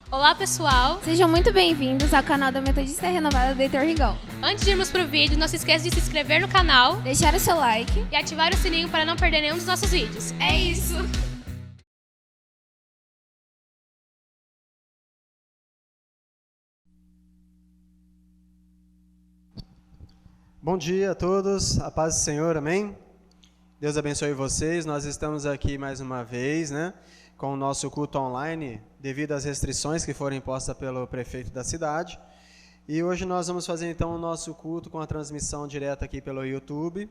Olá, pessoal! Sejam muito bem-vindos ao canal da Metodista Renovada do Heitor Rigon. Antes de irmos pro vídeo, não se esqueça de se inscrever no canal Deixar o seu like e ativar o sininho para não perder nenhum dos nossos vídeos. É isso! Bom dia a todos, a paz do Senhor, amém? Deus abençoe vocês, nós estamos aqui mais uma vez, com o nosso culto online, devido às restrições que foram impostas pelo prefeito da cidade. E hoje nós vamos fazer então o nosso culto com a transmissão direta aqui pelo YouTube.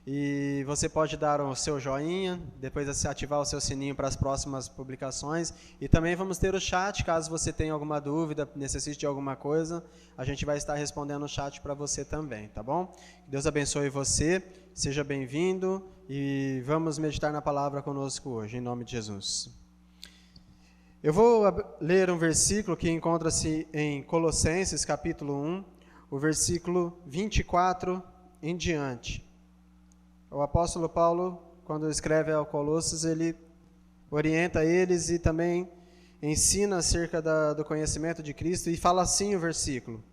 E você pode dar o seu joinha, depois ativar o seu sininho para as próximas publicações. E também vamos ter o chat, caso você tenha alguma dúvida, necessite de alguma coisa, a gente vai estar respondendo o chat para você também, tá bom? Deus abençoe você, seja bem-vindo e vamos meditar na palavra conosco hoje, em nome de Jesus. Eu vou ler um versículo que encontra-se em Colossenses, capítulo 1, o versículo 24 em diante. O apóstolo Paulo, quando escreve ao Colossos, ele orienta eles e também ensina acerca do conhecimento de Cristo, e fala assim o versículo: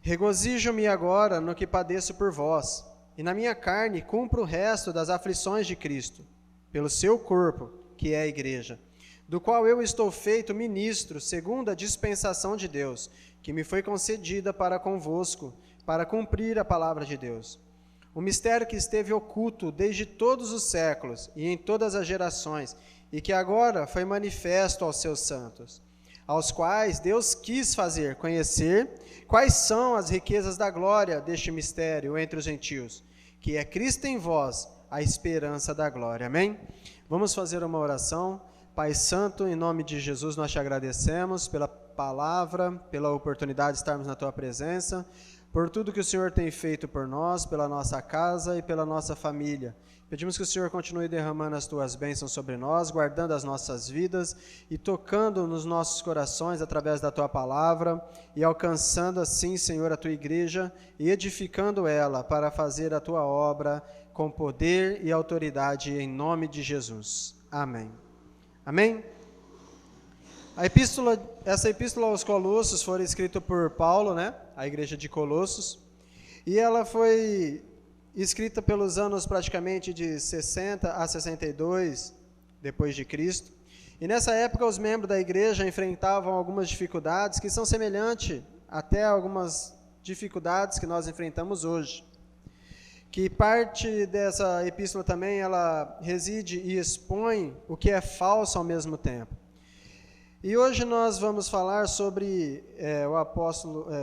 Regozijo-me agora no que padeço por vós, e na minha carne cumpro o resto das aflições de Cristo, pelo seu corpo, que é a igreja, do qual eu estou feito ministro, segundo a dispensação de Deus, que me foi concedida para convosco, para cumprir a palavra de Deus. O mistério que esteve oculto desde todos os séculos e em todas as gerações, e que agora foi manifesto aos seus santos, aos quais Deus quis fazer conhecer quais são as riquezas da glória deste mistério entre os gentios, que é Cristo em vós, a esperança da glória. Amém? Vamos fazer uma oração. Pai Santo, em nome de Jesus, nós te agradecemos pela palavra, pela oportunidade de estarmos na tua presença, por tudo que o Senhor tem feito por nós, pela nossa casa e pela nossa família. Pedimos que o Senhor continue derramando as tuas bênçãos sobre nós, guardando as nossas vidas e tocando nos nossos corações através da tua palavra e alcançando assim, Senhor, a tua igreja e edificando ela para fazer a tua obra com poder e autoridade em nome de Jesus. Amém. Amém? Essa epístola aos Colossos foi escrita por Paulo, a igreja de Colossos, e ela foi escrita pelos anos praticamente de 60 a 62 depois de Cristo. E nessa época os membros da igreja enfrentavam algumas dificuldades que são semelhantes até algumas dificuldades que nós enfrentamos hoje. Que parte dessa epístola também ela reside e expõe o que é falso ao mesmo tempo. E hoje nós vamos falar sobre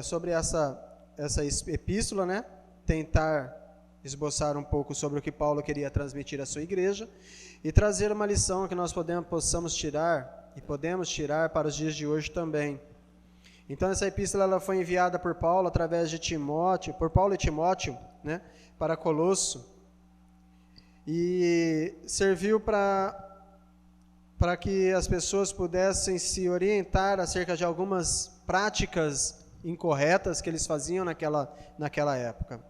sobre essa epístola, tentar esboçar um pouco sobre o que Paulo queria transmitir à sua igreja e trazer uma lição que nós possamos tirar e podemos tirar para os dias de hoje também. Então essa epístola ela foi enviada por Paulo através de Timóteo, por Paulo e Timóteo, para Colosso, e serviu para que as pessoas pudessem se orientar acerca de algumas práticas incorretas que eles faziam naquela época.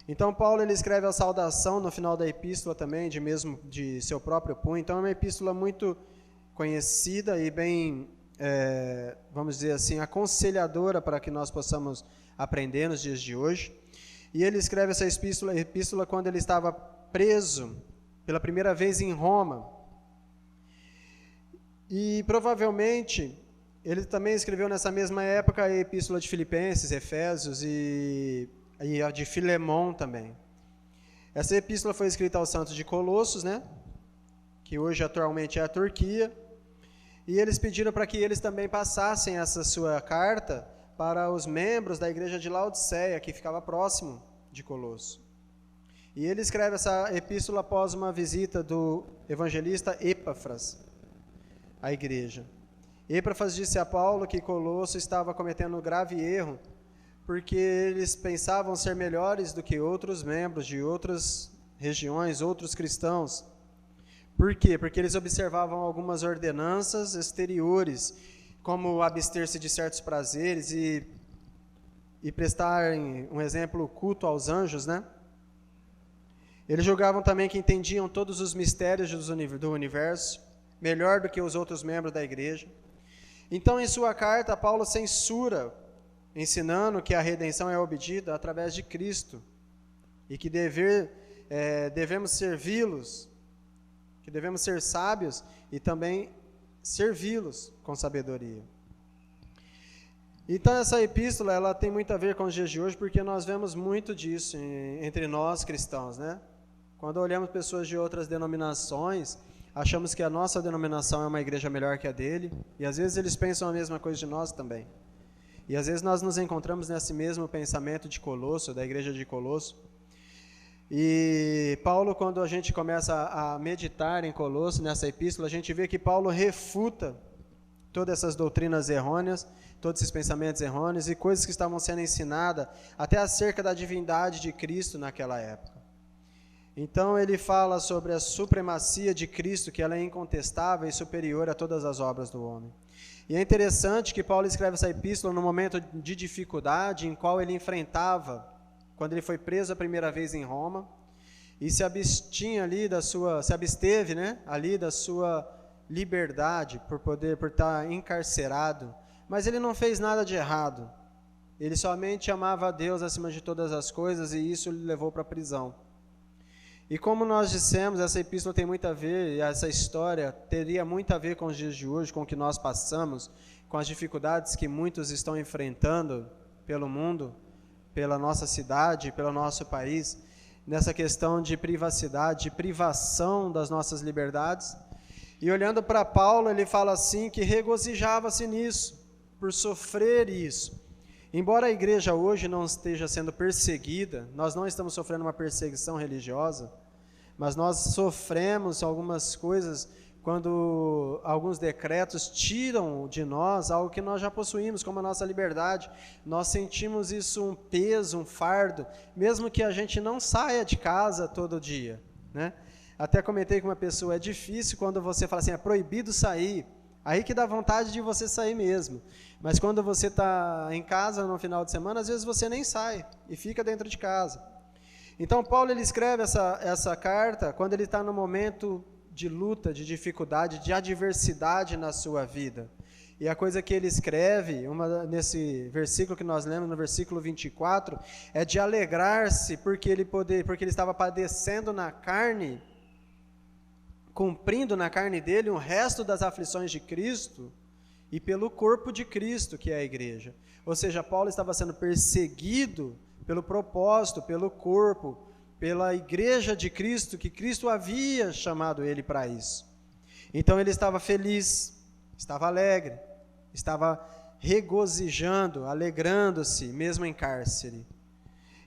Então Paulo ele escreve a saudação no final da epístola também, de seu próprio punho. Então é uma epístola muito conhecida e bem, vamos dizer assim, aconselhadora para que nós possamos aprender nos dias de hoje. E ele escreve essa epístola quando ele estava preso pela primeira vez em Roma. E provavelmente ele também escreveu nessa mesma época a epístola de Filipenses, Efésios e a de Filemão também. Essa epístola foi escrita aos santos de Colossos, que hoje atualmente é a Turquia. E eles pediram para que eles também passassem essa sua carta para os membros da igreja de Laodiceia, que ficava próximo de Colosso. E ele escreve essa epístola após uma visita do evangelista Epáfras à igreja. Epáfras disse a Paulo que Colosso estava cometendo um grave erro, porque eles pensavam ser melhores do que outros membros de outras regiões, outros cristãos. Por quê? Porque eles observavam algumas ordenanças exteriores, como abster-se de certos prazeres e prestarem, um exemplo, culto aos anjos, Eles julgavam também que entendiam todos os mistérios do universo, melhor do que os outros membros da igreja. Então, em sua carta, Paulo censura, ensinando que a redenção é obtida através de Cristo e que devemos servi-los, que devemos ser sábios e também servi-los com sabedoria. Então, essa epístola ela tem muito a ver com os dias de hoje, porque nós vemos muito disso entre nós cristãos, né? Quando olhamos pessoas de outras denominações, achamos que a nossa denominação é uma igreja melhor que a dele, e às vezes eles pensam a mesma coisa de nós também. E às vezes nós nos encontramos nesse mesmo pensamento de Colosso, da igreja de Colosso. E Paulo, quando a gente começa a meditar em Colosso, nessa epístola, a gente vê que Paulo refuta todas essas doutrinas errôneas, todos esses pensamentos errôneos e coisas que estavam sendo ensinadas até acerca da divindade de Cristo naquela época. Então ele fala sobre a supremacia de Cristo, que ela é incontestável e superior a todas as obras do homem. E é interessante que Paulo escreve essa epístola no momento de dificuldade em qual ele enfrentava, quando ele foi preso a primeira vez em Roma, e se absteve, né, ali da sua liberdade por estar encarcerado, mas ele não fez nada de errado. Ele somente amava a Deus acima de todas as coisas e isso lhe levou para a prisão. E como nós dissemos, essa epístola tem muito a ver, e essa história teria muito a ver com os dias de hoje, com o que nós passamos, com as dificuldades que muitos estão enfrentando pelo mundo, pela nossa cidade, pelo nosso país, nessa questão de privacidade, de privação das nossas liberdades. E olhando para Paulo, ele fala assim que regozijava-se nisso, por sofrer isso. Embora a igreja hoje não esteja sendo perseguida, nós não estamos sofrendo uma perseguição religiosa, mas nós sofremos algumas coisas quando alguns decretos tiram de nós algo que nós já possuímos, como a nossa liberdade. Nós sentimos isso um peso, um fardo, mesmo que a gente não saia de casa todo dia, né? Até comentei com uma pessoa, é difícil quando você fala assim, é proibido sair, aí que dá vontade de você sair mesmo. Mas quando você está em casa no final de semana, às vezes você nem sai e fica dentro de casa. Então Paulo ele escreve essa carta quando ele está no momento de luta, de dificuldade, de adversidade na sua vida. E a coisa que ele escreve, nesse versículo que nós lemos, no versículo 24, é de alegrar-se porque ele estava padecendo na carne, cumprindo na carne dele o resto das aflições de Cristo e pelo corpo de Cristo, que é a igreja. Ou seja, Paulo estava sendo perseguido pelo propósito, pelo corpo, pela igreja de Cristo, que Cristo havia chamado ele para isso. Então ele estava feliz, estava alegre, estava regozijando, alegrando-se, mesmo em cárcere.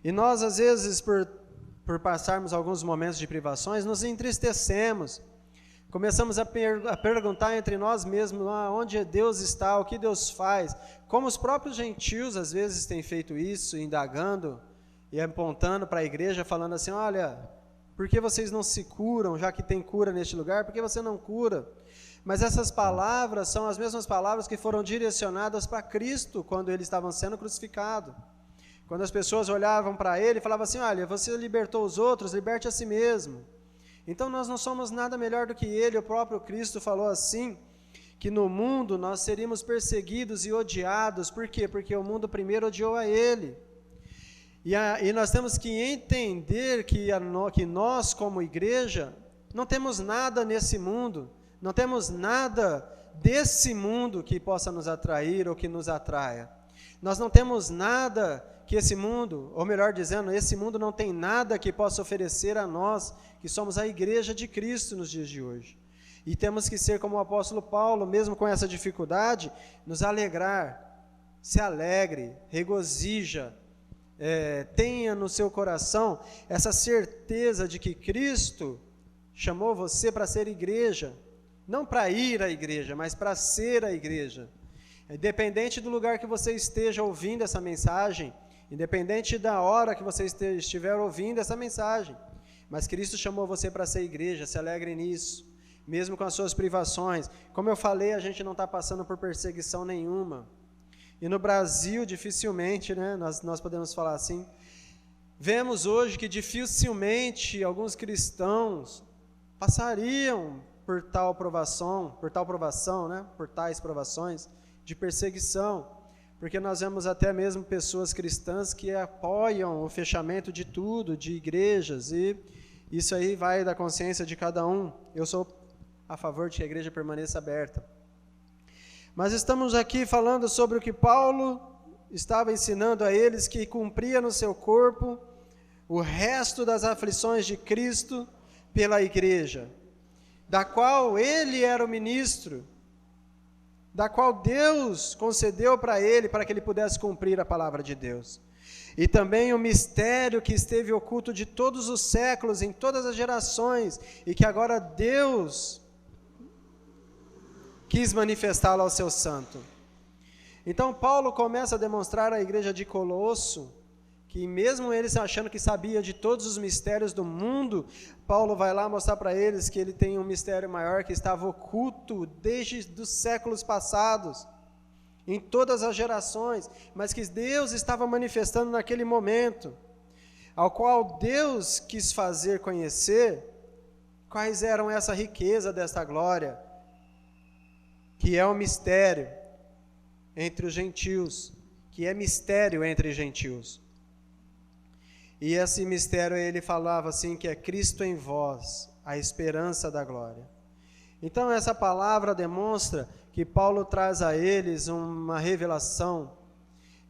E nós, às vezes, por passarmos alguns momentos de privações, nos entristecemos, começamos a perguntar entre nós mesmos onde Deus está, o que Deus faz, como os próprios gentios às vezes têm feito isso, indagando e apontando para a igreja, falando assim, olha, por que vocês não se curam, já que tem cura neste lugar, por que você não cura? Mas essas palavras são as mesmas palavras que foram direcionadas para Cristo quando eles estavam sendo crucificados. Quando as pessoas olhavam para ele e falavam assim, olha, você libertou os outros, liberte a si mesmo. Então nós não somos nada melhor do que ele, o próprio Cristo falou assim, que no mundo nós seríamos perseguidos e odiados. Por quê? Porque o mundo primeiro odiou a ele. E nós temos que entender que nós como igreja não temos nada nesse mundo, não temos nada desse mundo que possa nos atrair ou que nos atraia. Nós não temos nada que esse mundo, ou melhor dizendo, esse mundo não tem nada que possa oferecer a nós, que somos a igreja de Cristo nos dias de hoje. E temos que ser como o apóstolo Paulo, mesmo com essa dificuldade, nos alegrar, se alegre, regozija, tenha no seu coração essa certeza de que Cristo chamou você para ser igreja, não para ir à igreja, mas para ser a igreja. Independente do lugar que você esteja ouvindo essa mensagem, independente da hora que você estiver ouvindo essa mensagem, mas Cristo chamou você para ser igreja, se alegre nisso, mesmo com as suas privações. Como eu falei, a gente não está passando por perseguição nenhuma, e no Brasil dificilmente, né, nós podemos falar assim, vemos hoje que dificilmente alguns cristãos passariam por tais provações, de perseguição, porque nós vemos até mesmo pessoas cristãs que apoiam o fechamento de tudo, de igrejas, e isso aí vai da consciência de cada um. Eu sou a favor de que a igreja permaneça aberta. Mas estamos aqui falando sobre o que Paulo estava ensinando a eles, que cumpria no seu corpo o resto das aflições de Cristo pela igreja, da qual ele era o ministro, da qual Deus concedeu para ele, para que ele pudesse cumprir a palavra de Deus. E também o mistério que esteve oculto de todos os séculos, em todas as gerações, e que agora Deus quis manifestá-lo ao seu santo. Então Paulo começa a demonstrar à igreja de Colosso, que mesmo eles achando que sabia de todos os mistérios do mundo, Paulo vai lá mostrar para eles que ele tem um mistério maior que estava oculto desde os séculos passados, em todas as gerações, mas que Deus estava manifestando naquele momento, ao qual Deus quis fazer conhecer quais eram essa riqueza desta glória, que é um mistério entre os gentios, que é mistério entre gentios. E esse mistério ele falava assim, que é Cristo em vós, a esperança da glória. Então essa palavra demonstra que Paulo traz a eles uma revelação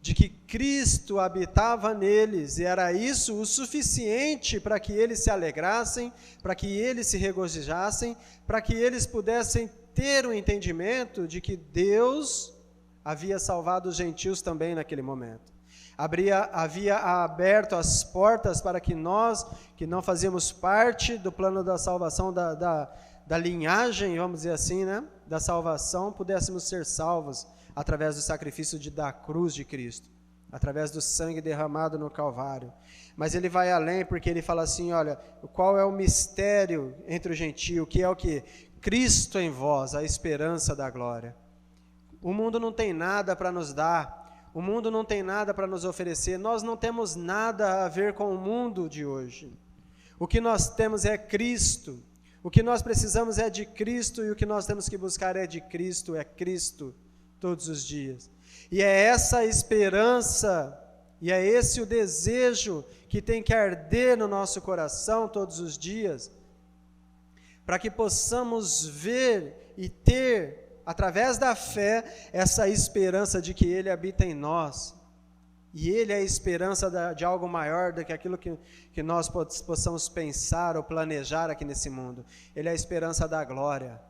de que Cristo habitava neles, e era isso o suficiente para que eles se alegrassem, para que eles se regozijassem, para que eles pudessem ter o entendimento de que Deus havia salvado os gentios também naquele momento. Havia aberto as portas para que nós, que não fazíamos parte do plano da salvação, da linhagem, vamos dizer assim, né, da salvação, pudéssemos ser salvos através do sacrifício da cruz de Cristo, através do sangue derramado no Calvário. Mas ele vai além, porque ele fala assim, olha, qual é o mistério entre o gentio, que é o que? Cristo em vós, a esperança da glória. O mundo não tem nada para nos dar, o mundo não tem nada para nos oferecer, nós não temos nada a ver com o mundo de hoje. O que nós temos é Cristo, o que nós precisamos é de Cristo, e o que nós temos que buscar é de Cristo, é Cristo todos os dias. E é essa esperança, e é esse o desejo que tem que arder no nosso coração todos os dias, para que possamos ver e ter, através da fé, essa esperança de que Ele habita em nós, e Ele é a esperança de algo maior do que aquilo que nós possamos pensar ou planejar aqui nesse mundo. Ele é a esperança da glória.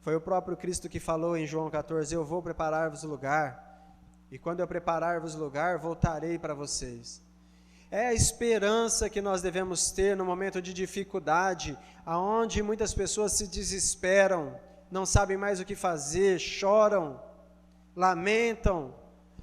Foi o próprio Cristo que falou em João 14, eu vou preparar-vos lugar, e quando eu preparar-vos lugar, voltarei para vocês. É a esperança que nós devemos ter no momento de dificuldade, aonde muitas pessoas se desesperam, não sabem mais o que fazer, choram, lamentam,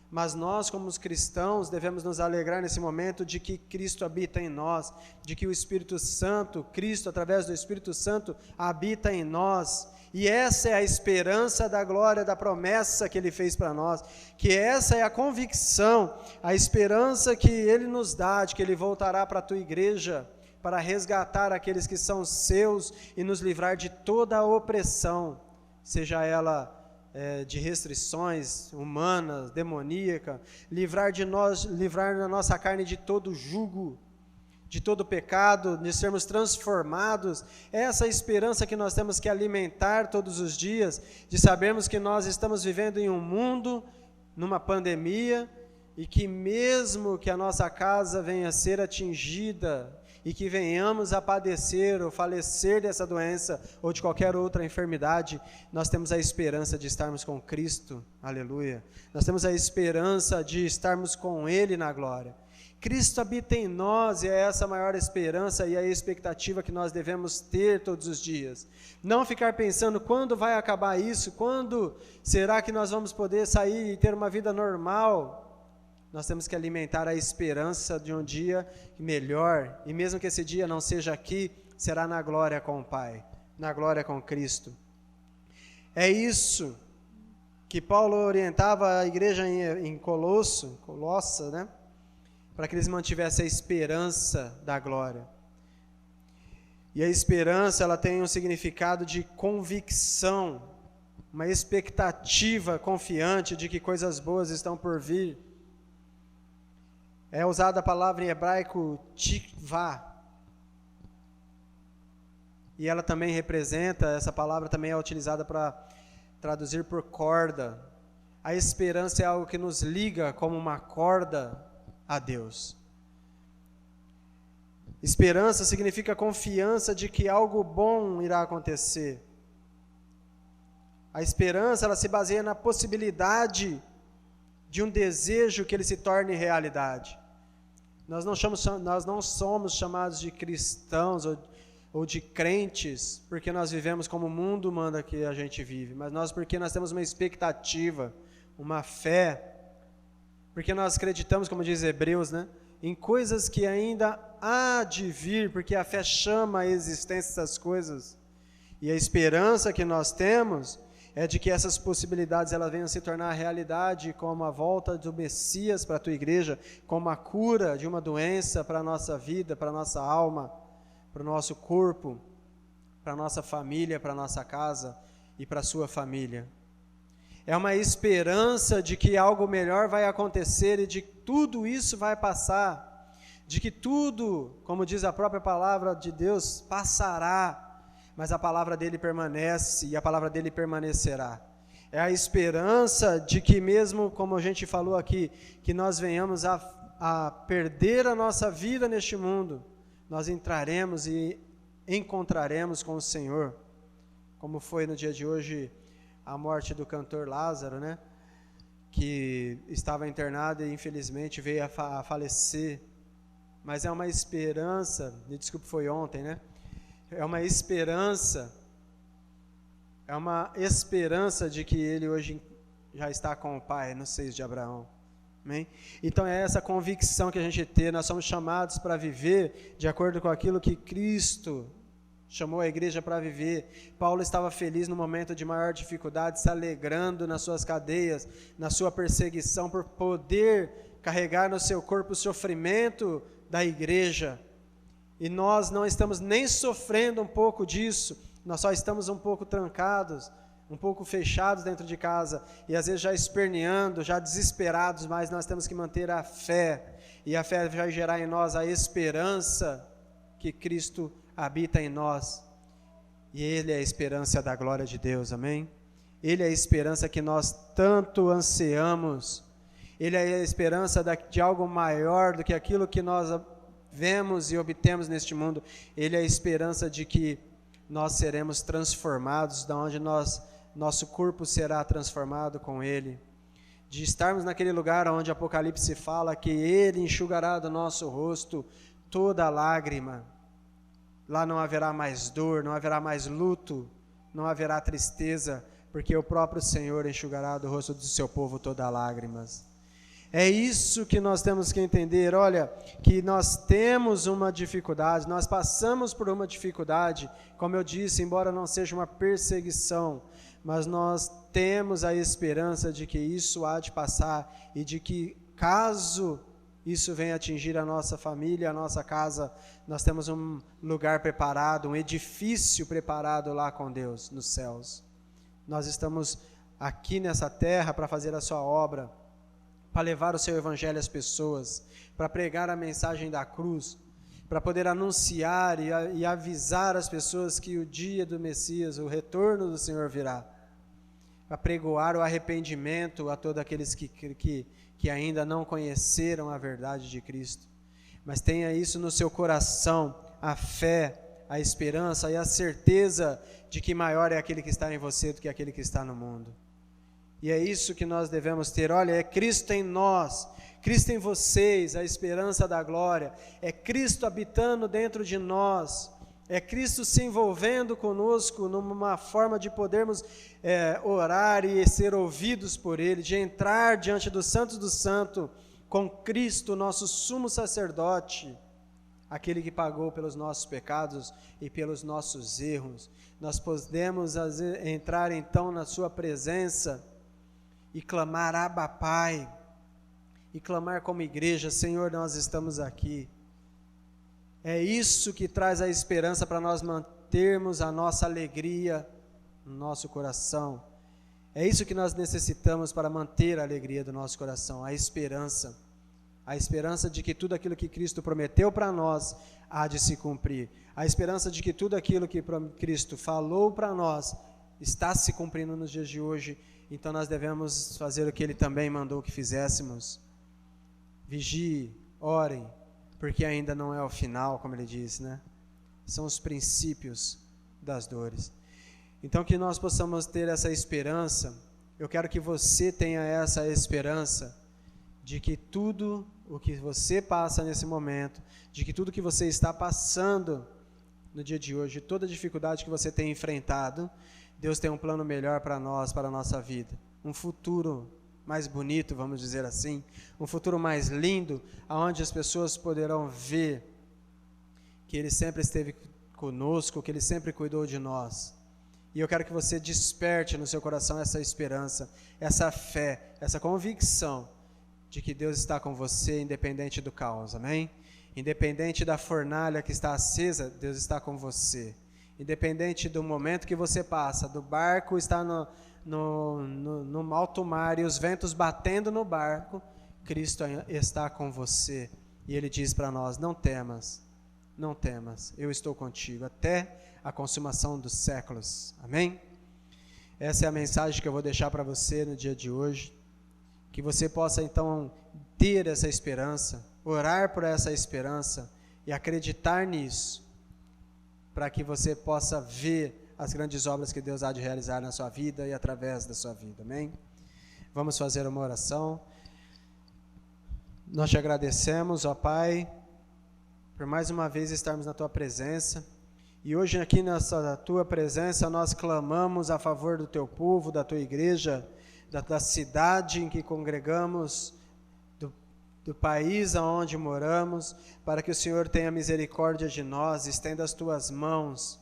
mas nós como os cristãos devemos nos alegrar nesse momento de que Cristo habita em nós, de que o Espírito Santo, Cristo através do Espírito Santo habita em nós, e essa é a esperança da glória, da promessa que Ele fez para nós, que essa é a convicção, a esperança que Ele nos dá, de que Ele voltará para a tua igreja, para resgatar aqueles que são seus e nos livrar de toda a opressão, seja ela de restrições humanas, demoníaca, livrar na nossa carne de todo jugo, de todo pecado, de sermos transformados. Essa esperança que nós temos que alimentar todos os dias, de sabermos que nós estamos vivendo em um mundo, numa pandemia, e que mesmo que a nossa casa venha a ser atingida, e que venhamos a padecer ou falecer dessa doença ou de qualquer outra enfermidade, nós temos a esperança de estarmos com Cristo, aleluia. Nós temos a esperança de estarmos com Ele na glória. Cristo habita em nós, e é essa a maior esperança e a expectativa que nós devemos ter todos os dias. Não ficar pensando quando vai acabar isso, quando será que nós vamos poder sair e ter uma vida normal. Nós temos que alimentar a esperança de um dia melhor, e mesmo que esse dia não seja aqui, será na glória com o Pai, na glória com Cristo. É isso que Paulo orientava a igreja em Colossa, né? Para que eles mantivessem a esperança da glória. E a esperança, ela tem um significado de convicção, uma expectativa confiante de que coisas boas estão por vir. É usada a palavra em hebraico tikvá, e ela também representa, essa palavra também é utilizada para traduzir por corda. A esperança é algo que nos liga como uma corda a Deus. Esperança significa confiança de que algo bom irá acontecer. A esperança, ela se baseia na possibilidade de um desejo que ele se torne realidade. Nós não somos chamados de cristãos ou de crentes porque nós vivemos como o mundo manda que a gente vive, mas porque nós temos uma expectativa, uma fé, porque nós acreditamos, como diz Hebreus, né, em coisas que ainda há de vir, porque a fé chama a existência dessas coisas, e a esperança que nós temos é de que essas possibilidades elas venham se tornar realidade, como a volta do Messias para a tua igreja, como a cura de uma doença para a nossa vida, para a nossa alma, para o nosso corpo, para a nossa família, para a nossa casa e para a sua família. É uma esperança de que algo melhor vai acontecer e de que tudo isso vai passar, de que tudo, como diz a própria palavra de Deus, passará, mas a palavra dele permanece e a palavra dele permanecerá. É a esperança de que mesmo, como a gente falou aqui, que nós venhamos a perder a nossa vida neste mundo, nós entraremos e encontraremos com o Senhor, como foi no dia de hoje a morte do cantor Lázaro, né? Que estava internado e infelizmente veio a falecer, mas é uma esperança, me desculpe, foi ontem, né? É uma esperança de que ele hoje já está com o Pai nos seios de Abraão. Amém? Então é essa convicção que a gente tem, nós somos chamados para viver de acordo com aquilo que Cristo chamou a igreja para viver. Paulo estava feliz no momento de maior dificuldade, se alegrando nas suas cadeias, na sua perseguição, por poder carregar no seu corpo o sofrimento da igreja. E nós não estamos nem sofrendo um pouco disso, nós só estamos um pouco trancados, um pouco fechados dentro de casa, e às vezes já esperneando, já desesperados, mas nós temos que manter a fé, e a fé vai gerar em nós a esperança que Cristo habita em nós, e Ele é a esperança da glória de Deus, amém? Ele é a esperança que nós tanto ansiamos, Ele é a esperança de algo maior do que aquilo que nós vemos e obtemos neste mundo. Ele é a esperança de que nós seremos transformados, da onde nosso corpo será transformado com Ele, de estarmos naquele lugar onde Apocalipse fala que Ele enxugará do nosso rosto toda lágrima. Lá não haverá mais dor, não haverá mais luto, não haverá tristeza, porque o próprio Senhor enxugará do rosto do seu povo todas lágrimas. É isso que nós temos que entender, olha, que nós temos uma dificuldade, nós passamos por uma dificuldade, como eu disse, embora não seja uma perseguição, mas nós temos a esperança de que isso há de passar e de que, caso isso venha atingir a nossa família, a nossa casa, nós temos um lugar preparado, um edifício preparado lá com Deus, nos céus. Nós estamos aqui nessa terra para fazer a sua obra, para levar o seu evangelho às pessoas, para pregar a mensagem da cruz, para poder anunciar e avisar as pessoas que o dia do Messias, o retorno do Senhor virá, para pregoar o arrependimento a todos aqueles que ainda não conheceram a verdade de Cristo. Mas tenha isso no seu coração, a fé, a esperança e a certeza de que maior é aquele que está em você do que aquele que está no mundo. E é isso que nós devemos ter, olha, é Cristo em nós, Cristo em vocês, a esperança da glória, é Cristo habitando dentro de nós, é Cristo se envolvendo conosco numa forma de podermos orar e ser ouvidos por Ele, de entrar diante dos santos do santo, com Cristo, nosso sumo sacerdote, aquele que pagou pelos nossos pecados e pelos nossos erros. Nós podemos entrar então na sua presença e clamar, Abba, Pai, e clamar como igreja, Senhor, nós estamos aqui. É isso que traz a esperança para nós mantermos a nossa alegria no nosso coração. É isso que nós necessitamos para manter a alegria do nosso coração, a esperança de que tudo aquilo que Cristo prometeu para nós há de se cumprir, a esperança de que tudo aquilo que Cristo falou para nós está se cumprindo nos dias de hoje. Então nós devemos fazer o que Ele também mandou que fizéssemos. Vigie, orem, porque ainda não é o final, como Ele disse, né? São os princípios das dores. Então que nós possamos ter essa esperança. Eu quero que você tenha essa esperança de que tudo o que você passa nesse momento, de que tudo que você está passando no dia de hoje, toda dificuldade que você tem enfrentado, Deus tem um plano melhor para nós, para a nossa vida. Um futuro mais bonito, vamos dizer assim, um futuro mais lindo, onde as pessoas poderão ver que Ele sempre esteve conosco, que Ele sempre cuidou de nós. E eu quero que você desperte no seu coração essa esperança, essa fé, essa convicção de que Deus está com você, independente do caos, amém? Independente da fornalha que está acesa, Deus está com você. Independente do momento que você passa, do barco está no alto mar e os ventos batendo no barco, Cristo está com você. E Ele diz para nós, não temas, eu estou contigo até a consumação dos séculos. Amém? Essa é a mensagem que eu vou deixar para você no dia de hoje. Que você possa então ter essa esperança, orar por essa esperança e acreditar nisso, para que você possa ver as grandes obras que Deus há de realizar na sua vida e através da sua vida, amém? Vamos fazer uma oração. Nós te agradecemos, ó Pai, por mais uma vez estarmos na Tua presença, e hoje aqui nessa Tua presença nós clamamos a favor do Teu povo, da Tua igreja, da cidade em que congregamos, do país aonde moramos, para que o Senhor tenha misericórdia de nós, estenda as Tuas mãos,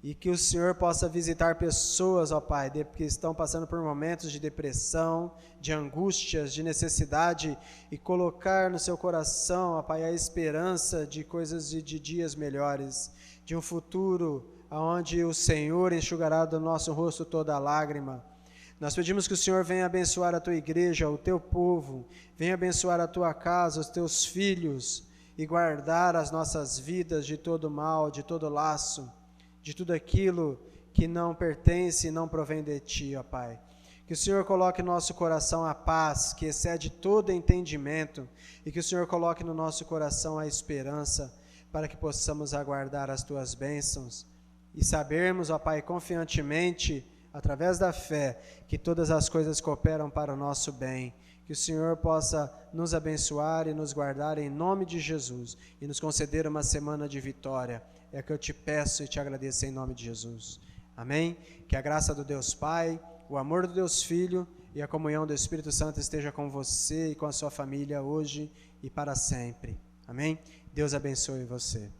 e que o Senhor possa visitar pessoas, ó Pai, que estão passando por momentos de depressão, de angústias, de necessidade, e colocar no seu coração, ó Pai, a esperança de coisas de dias melhores, de um futuro onde o Senhor enxugará do nosso rosto toda a lágrima. Nós pedimos que o Senhor venha abençoar a Tua igreja, o Teu povo, venha abençoar a Tua casa, os Teus filhos, e guardar as nossas vidas de todo mal, de todo laço, de tudo aquilo que não pertence e não provém de Ti, ó Pai. Que o Senhor coloque no nosso coração a paz, que excede todo entendimento, e que o Senhor coloque no nosso coração a esperança, para que possamos aguardar as Tuas bênçãos, e sabermos, ó Pai, confiantemente, através da fé, que todas as coisas cooperam para o nosso bem. Que o Senhor possa nos abençoar e nos guardar em nome de Jesus e nos conceder uma semana de vitória. É que eu te peço e te agradeço em nome de Jesus. Amém? Que a graça do Deus Pai, o amor do Deus Filho e a comunhão do Espírito Santo esteja com você e com a sua família hoje e para sempre. Amém? Deus abençoe você.